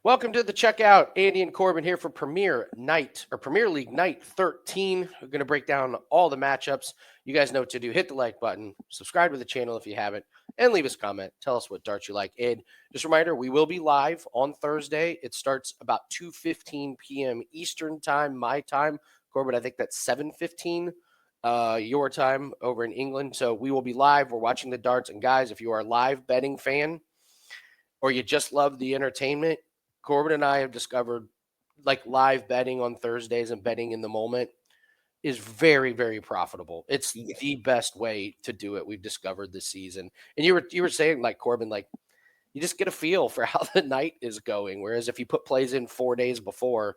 Welcome to the checkout. Andy and Corbin here for Premier League Night 13. We're going to break down all the matchups. You guys know what to do. Hit the like button, subscribe to the channel if you haven't, and leave us a comment. Tell us what darts you like. And just a reminder, we will be live on Thursday. It starts about 2:15 p.m. Eastern time, my time. Corbin, I think that's 7:15 your time over in England. So we will be live. We're watching the darts. And guys, if you are a live betting fan or you just love the entertainment, Corbin and I have discovered like live betting on Thursdays and betting in the moment is very, very profitable. It's the best way to do it. We've discovered this season. And you were saying, like, Corbin, like, you just get a feel for how the night is going. Whereas if you put plays in 4 days before,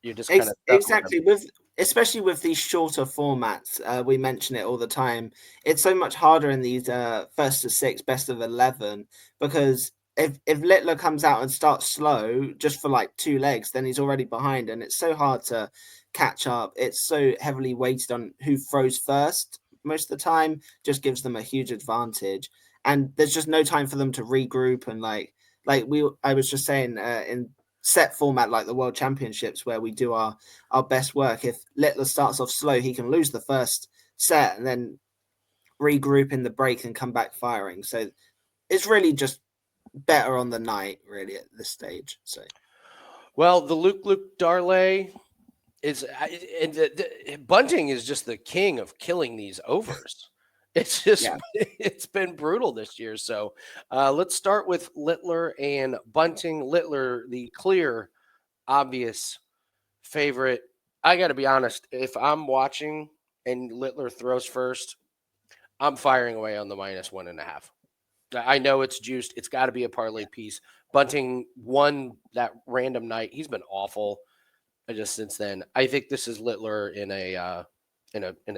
you're just kind of exactly especially with these shorter formats. We mention it all the time. It's so much harder in these first to six, best of 11, because if Littler comes out and starts slow just for like 2 legs, then he's already behind, and it's so hard to catch up. It's so heavily weighted on who throws first most of the time, just gives them a huge advantage, and there's just no time for them to regroup. And I was just saying, in set format like the World Championships, where we do our best work, if Littler starts off slow, he can lose the first set and then regroup in the break and come back firing. So it's really just better on the night, really, at this stage. So, well, the Luke Darley is Bunting is just the king of killing these overs. It's just it's been brutal this year. So let's start with Littler and Bunting. Littler, the clear, obvious favorite. I got to be honest. If I'm watching and Littler throws first, I'm firing away on the -1.5. I know it's juiced. It's got to be a parlay piece. Bunting won that random night. He's been awful just since then. I think this is Littler in a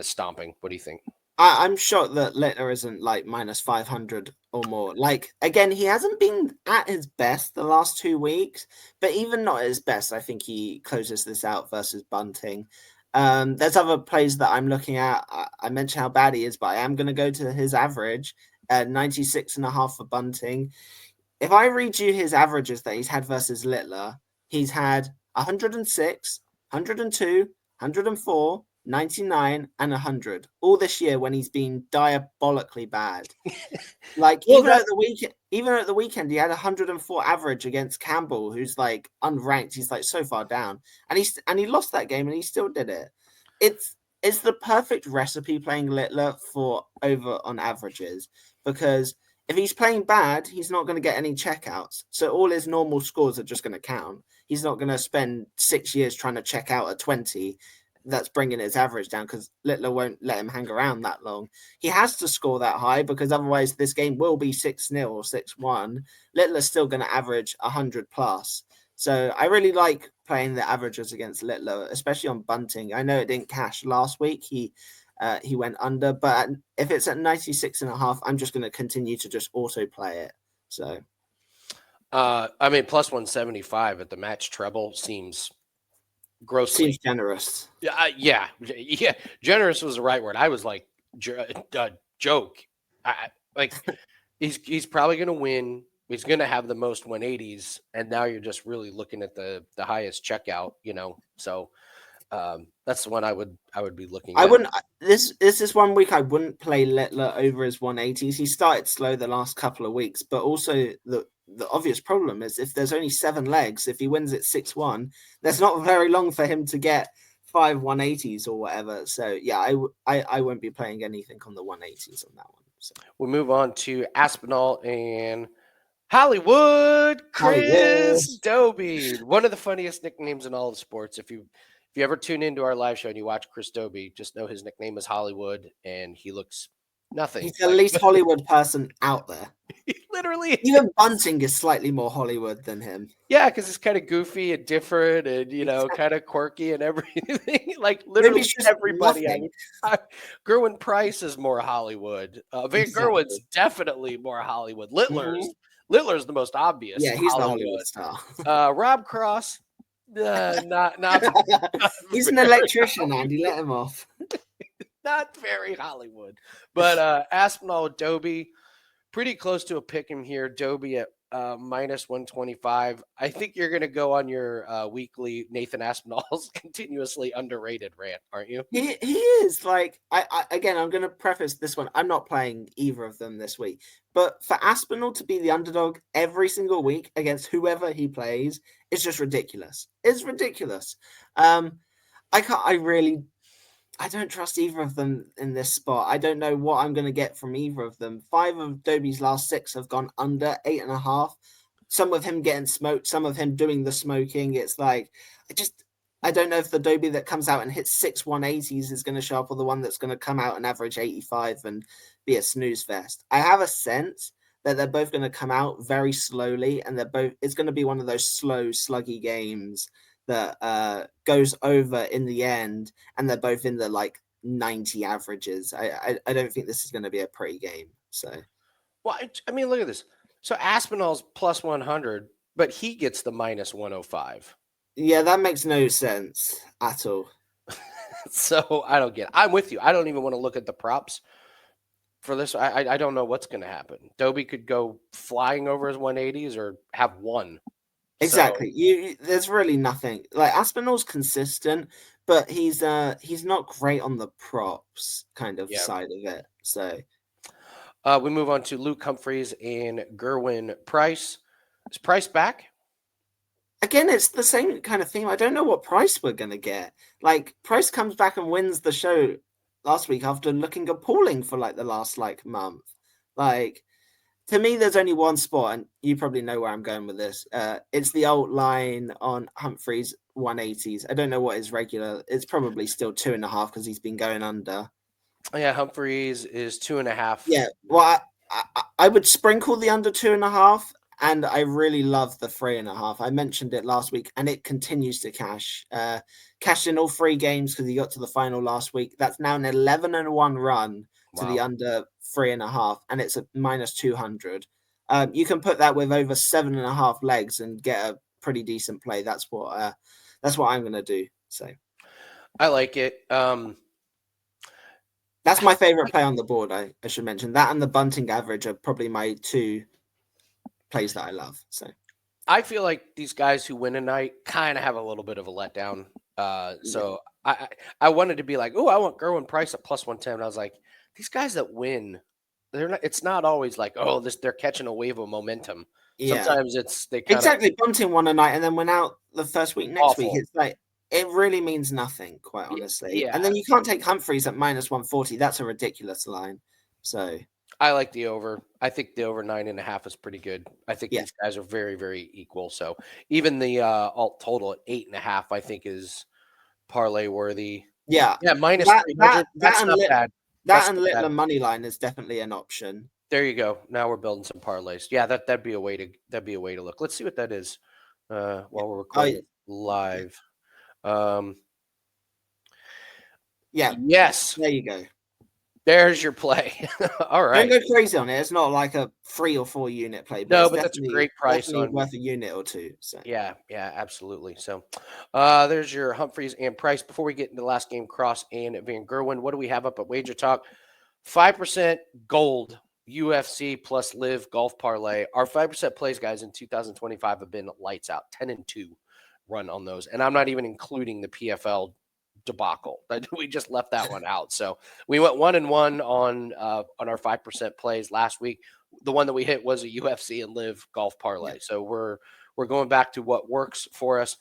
stomping. What do you think? I'm shocked that Littler isn't like -500 or more. Like, again, he hasn't been at his best the last 2 weeks, but even not at his best, I think he closes this out versus Bunting. There's other plays that I'm looking at. I mentioned how bad he is, but I am going to go to his average at 96.5 for Bunting. If I read you his averages that he's had versus Littler, he's had 106, 102, 104, 99 and 100 all this year when he's been diabolically bad. Like, even at the weekend, he had 104 average against Campbell, who's like unranked. He's like so far down, and he lost that game, and he still did it. It's the perfect recipe playing Littler for over on averages, because if he's playing bad, he's not going to get any checkouts. So all his normal scores are just going to count. He's not going to spend 6 years trying to check out at 20. That's bringing his average down, because Littler won't let him hang around that long. He has to score that high, because otherwise this game will be 6-0 or 6-1. Littler's still going to average 100 plus. So I really like playing the averages against Littler, especially on Bunting. I know it didn't cash last week. He went under, but if it's at 96.5, I'm just going to continue to just auto play it. So, I mean, plus 175 at the match treble seems grossly generous. Yeah. Generous was the right word. I was like, joke. He's probably going to win. He's going to have the most 180s, and now you're just really looking at the highest checkout. So that's the one I would be looking at. I wouldn't. This is 1 week I wouldn't play Littler over his 180s. He started slow the last couple of weeks, but also the obvious problem is if there's only 7 legs, if he wins it 6-1, there's not very long for him to get 5 180s or whatever. So yeah, I won't be playing anything on the 180s on that one. So we'll move on to Aspinall and Hollywood. Chris Dobie, one of the funniest nicknames in all of sports. If you ever tune into our live show and you watch Chris Dobie, just know his nickname is Hollywood, and he looks nothing. He's the least Hollywood person out there. Literally, even Bunting is slightly more Hollywood than him. Yeah, because it's kind of goofy and different, and kind of quirky and everything. Like literally everybody. Gerwin Price is more Hollywood. Van Gerwen's definitely more Hollywood. Littler's the most obvious. Yeah, he's Hollywood. the Hollywood star. Rob Cross, not. He's an electrician, Andy. Let him off. Not very Hollywood, but Aspinall with Dobie, pretty close to a pick him here. Dobie at minus 125. I think you're going to go on your weekly Nathan Aspinall's continuously underrated rant, aren't you? He is like I again. I'm going to preface this one. I'm not playing either of them this week, but for Aspinall to be the underdog every single week against whoever he plays is just ridiculous. It's ridiculous. I can't. I don't trust either of them in this spot. I don't know what I'm going to get from either of them. 5 of Dobie's last 6 have gone under 8.5. Some of him getting smoked, some of him doing the smoking. It's like, I don't know if the Dobie that comes out and hits 6 180s is going to show up, or the one that's going to come out and average 85 and be a snooze fest. I have a sense that they're both going to come out very slowly, and it's going to be one of those slow, sluggy games that goes over in the end, and they're both in the like 90 averages. I don't think this is going to be a pretty game. So, Well, I mean, look at this. So Aspinall's plus 100, but he gets the minus 105. yeah, that makes no sense at all. So I don't get it. I'm with you. I don't even want to look at the props for this. I don't know what's going to happen. Dobie could go flying over his 180s or have one. Exactly. There's really nothing. Like Aspinall's consistent, but he's not great on the props kind of side of it. So we move on to Luke Humphreys and Gerwin Price. Is Price back? again, it's the same kind of theme. I don't know what Price we're gonna get. Like Price comes back and wins the show last week after looking appalling for like the last like month. Like to me, there's only one spot, and you probably know where I'm going with this. It's the old line on Humphreys 180s. I don't know what is regular. It's probably still 2.5 because he's been going under. Yeah, Humphreys is 2.5. Yeah, well, I would sprinkle the under 2.5, and I really love the 3.5. I mentioned it last week, and it continues to cash. Cashed in all 3 games because he got to the final last week. That's now an 11-1 run to the under 3.5, and it's a minus 200. You can put that with over 7.5 legs and get a pretty decent play. That's what I'm gonna do. So I like it. That's my favorite play on the board. I should mention that, and the bunting average are probably my 2 plays that I love. So I feel like these guys who win a night kind of have a little bit of a letdown. So I wanted to be like, oh, I want Gerwin Price at plus 110. I was like, these guys that win, they're not. It's not always like, oh, they're catching a wave of momentum. Sometimes it's they kind of bunting one a night and then went out the first week next week. It's like it really means nothing, quite honestly. Yeah. And then you can't take Humphreys at minus 140. That's a ridiculous line. So I like the over. I think the over 9.5 is pretty good. I think these guys are very, very equal. So even the alt total at 8.5, I think is parlay worthy. Yeah, minus 300. That's not bad. That and Littler money line is definitely an option. There you go. Now we're building some parlays. Yeah, that'd be a way to look. Let's see what that is while we're recording live. Yes. There you go. There's your play. All right. Don't go crazy on it. It's not like a 3 or 4 unit play. But that's a great price. Worth a unit or 2. So. Yeah, absolutely. So there's your Humphreys and Price. Before we get into the last game, Cross and Van Gerwen, what do we have up at Wager Talk? 5% gold UFC plus live golf parlay. Our 5% plays, guys, in 2025 have been lights out. 10-2 run on those. And I'm not even including the PFL debacle. We just left that one out. So we went 1-1 on our 5% plays last week. The one that we hit was a UFC and live golf parlay. Yeah. So we're going back to what works for us.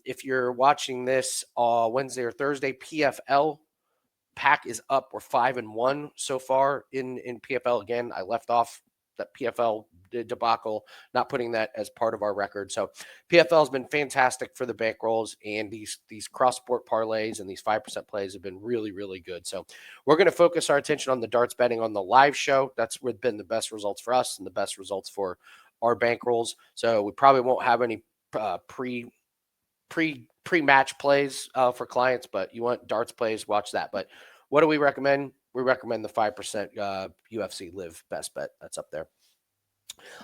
If you're watching this Wednesday or Thursday, PFL pack is up. We're 5-1 so far in PFL. Again, I left off that PFL debacle, not putting that as part of our record. So PFL has been fantastic for the bankrolls, and these cross sport parlays and these 5% plays have been really, really good. So we're going to focus our attention on the darts betting on the live show. That's been the best results for us and the best results for our bankrolls. So we probably won't have any pre-match plays for clients, but you want darts plays, watch that. But what do we recommend? We recommend the 5% UFC live best bet. That's up there.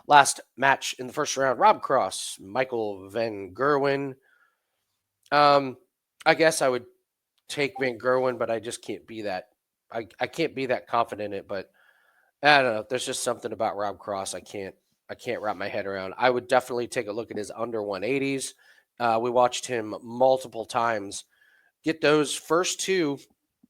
Last match in the first round, Rob Cross, Michael Van Gerwen. I guess I would take Van Gerwen, but I just can't be that. I can't be that confident in it, but I don't know. There's just something about Rob Cross. I can't I can't wrap my head around. I would definitely take a look at his under 180s. We watched him multiple times get those first two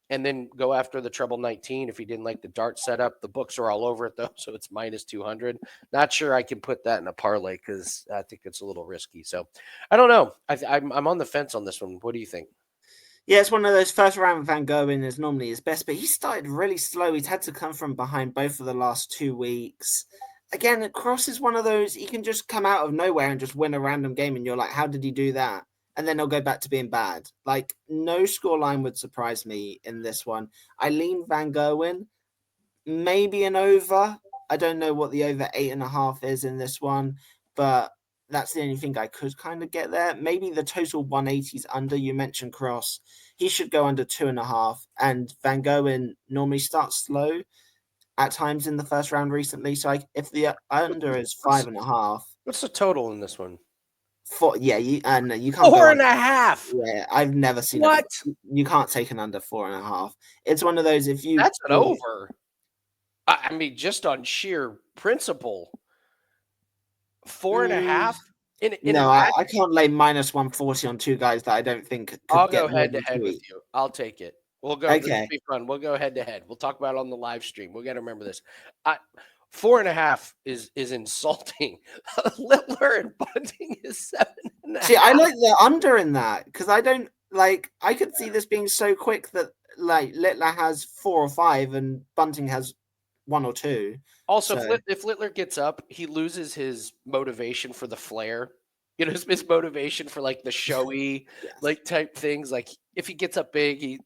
and then go after the treble 19 if he didn't like the dart setup. The books are all over it though, so it's minus 200. Not sure I can put that in a parlay because I think it's a little risky. So I don't know. I'm on the fence on this one. What do you think? Yeah, it's one of those first round Van Gogh is normally his best, but he started really slow. He's had to come from behind both of the last 2 weeks. Again, Cross is one of those, he can just come out of nowhere and just win a random game, and you're like, how did he do that? And then he'll go back to being bad. Like, no scoreline would surprise me in this one. I lean Van Gogh, maybe an over. I don't know what the over 8.5 is in this one, but that's the only thing I could kind of get there. Maybe the total 180s under. You mentioned Cross. He should go under 2.5. And Van Gogh normally starts slow at times in the first round recently. So if the under is What's 5.5, what's the total in this one? you no, you can't Four go and under. a half. Yeah, I've never seen it. What? You can't take an under 4.5. It's one of those, if you That's an over. I mean, just on sheer principle. Four and a Mm, half in a no, match. I can't lay minus 140 on two guys that I don't think I'll could go get more head to than head two with each. you. I'll take it. We'll go. This will Okay. be fun. We'll go head to head. We'll talk about it on the live stream. We got to remember this. I, 4.5 is insulting. Littler and Bunting is 7.5. See, I like the under in that because I don't like. I could see this being so quick that like Littler has 4 or 5 and Bunting has 1 or 2. Also, So if Littler gets up, he loses his motivation for the flair. You know, his motivation for like the showy, yes. like type things. Like if he gets up big, he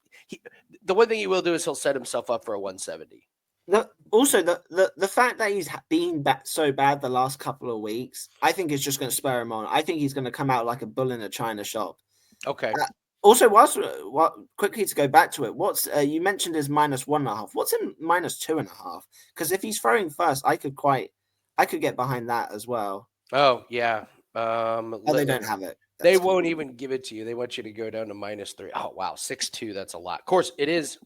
the one thing he will do is he'll set himself up for a 170. Also, the fact that he's been so bad the last couple of weeks, I think is just going to spur him on. I think he's going to come out like a bull in a china shop. Okay. Also, quickly to go back to it, what's you mentioned is minus 1.5. What's in minus 2.5? Because if he's throwing first, I could get behind that as well. Oh yeah. Oh, they don't have it. They That's won't even give it to you. They want you to go down to -3. Oh wow, 6-2. That's a lot. Of course, it is.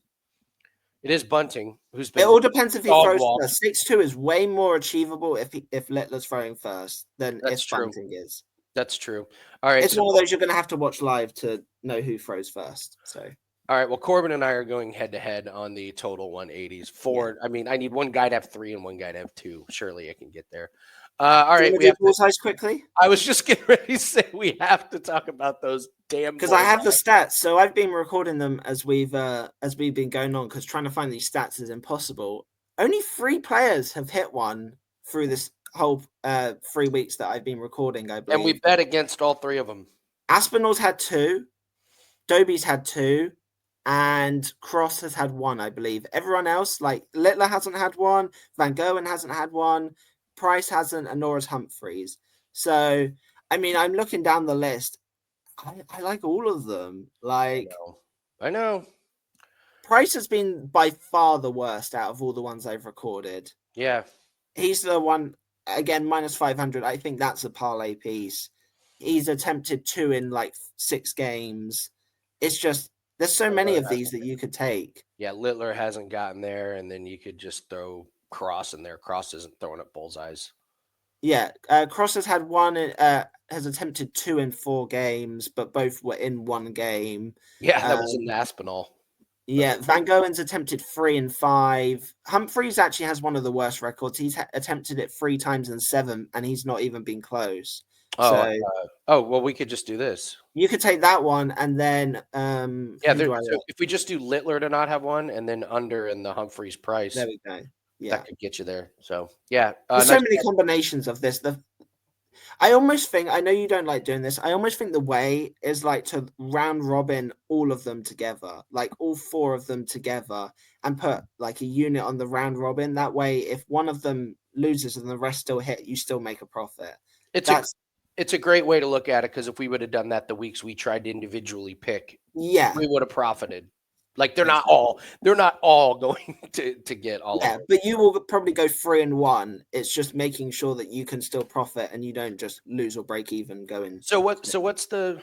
It is Bunting who's It been all depends if he dog throws walked. first. 6-2 is way more achievable if Littler's throwing first than That's if true. Bunting is. That's true. All right. It's So one of those you're going to have to watch live to know who throws first. So all right. Well, Corbin and I are going head to head on the total 180s. I mean, I need one guy to have 3 and one guy to have 2. Surely I can get there. All do you right. want We to do have to. bullseyes quickly? I was just getting ready to say we have to talk about those damn. Because I have the stats, so I've been recording them as we've been going on. Because trying to find these stats is impossible. Only 3 players have hit one through this whole 3 weeks that I've been recording. I And we believe bet against all 3 of them. Aspinall's had 2, Dobie's had 2, and Cross has had 1. I believe everyone else, like Littler, hasn't had 1. Van Gogh hasn't had 1. Price hasn't, and nor has Humphreys. So, I mean, I'm looking down the list. I like all of them. Like I know. Price has been by far the worst out of all the ones I've recorded. Yeah. He's the one again minus 500. I think that's a parlay piece. He's attempted 2 in like 6 games. It's just there's so many of these that you could take. Yeah, Littler hasn't gotten there, and then you could just throw Cross in there. Cross isn't throwing up bullseyes. Yeah, Cross has had 1. Has attempted 2 in 4 games, but both were in 1 game. Yeah, that was in Aspinall. Yeah, Van Gogh's attempted 3 in 5. Humphreys actually has one of the worst records. He's attempted it 3 times in 7, and he's not even been close. Oh, So, well, we could just do this. you could take that one, and then Yeah, so if we just do Littler to not have one, and then under in the Humphreys price, there we go. Yeah, that could get you there. So yeah, there's so many combinations of this. I almost think, I know you don't like doing this, I almost think the way is like to round robin all of them together, like all 4 of them together, and put like a unit on the round robin. That way, if one of them loses and the rest still hit, you still make a profit. It's a great way to look at it, because if we would have done that the weeks we tried to individually pick, yeah, we would have profited. Like they're not all going to get all of them. But you will probably go 3 and 1. It's just making sure that you can still profit and you don't just lose or break even going. So what's the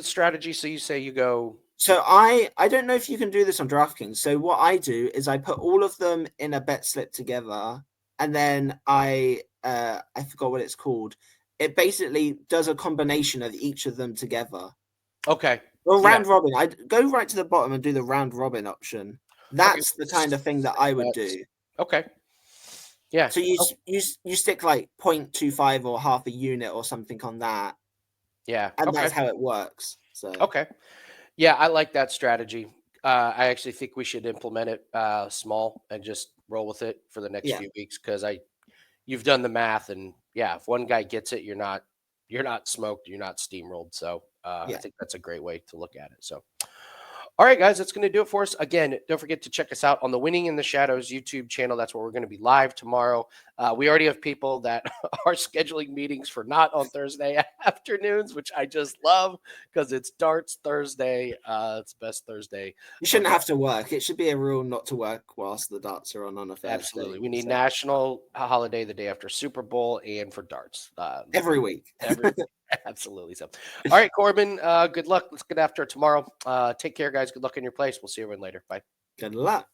strategy? So you say you go. So I don't know if you can do this on DraftKings. So what I do is I put all of them in a bet slip together, and then I I forgot what it's called. It basically does a combination of each of them together. Okay. Or Yeah. round robin. I go right to the bottom and do the round robin option. Okay. That's the kind of thing that I would do. Okay. Yeah. So you stick like 0.25 or half a unit or something on that, Yeah. and Okay. that's how it works. So Okay. Yeah, I like that strategy. I actually think we should implement it small and just roll with it for the next yeah, few weeks because you've done the math and yeah, if one guy gets it, you're not smoked, you're not steamrolled. So I yeah. think that's a great way to look at it. So all right, guys, that's going to do it for us. Again, don't forget to check us out on the Winning in the Shadows YouTube channel. That's where we're going to be live tomorrow. We already have people that are scheduling meetings for not on Thursday afternoons, which I just love because it's Darts Thursday. It's best Thursday. You Of shouldn't have to work. It should be a rule not to work whilst the darts are on a absolutely. Thursday. We need So national holiday the day after Super Bowl and for darts. every week. Every absolutely. So, all right, Corbin, good luck. Let's get after it tomorrow. Take care, guys. Good luck in your place. We'll see everyone later. Bye. Good luck.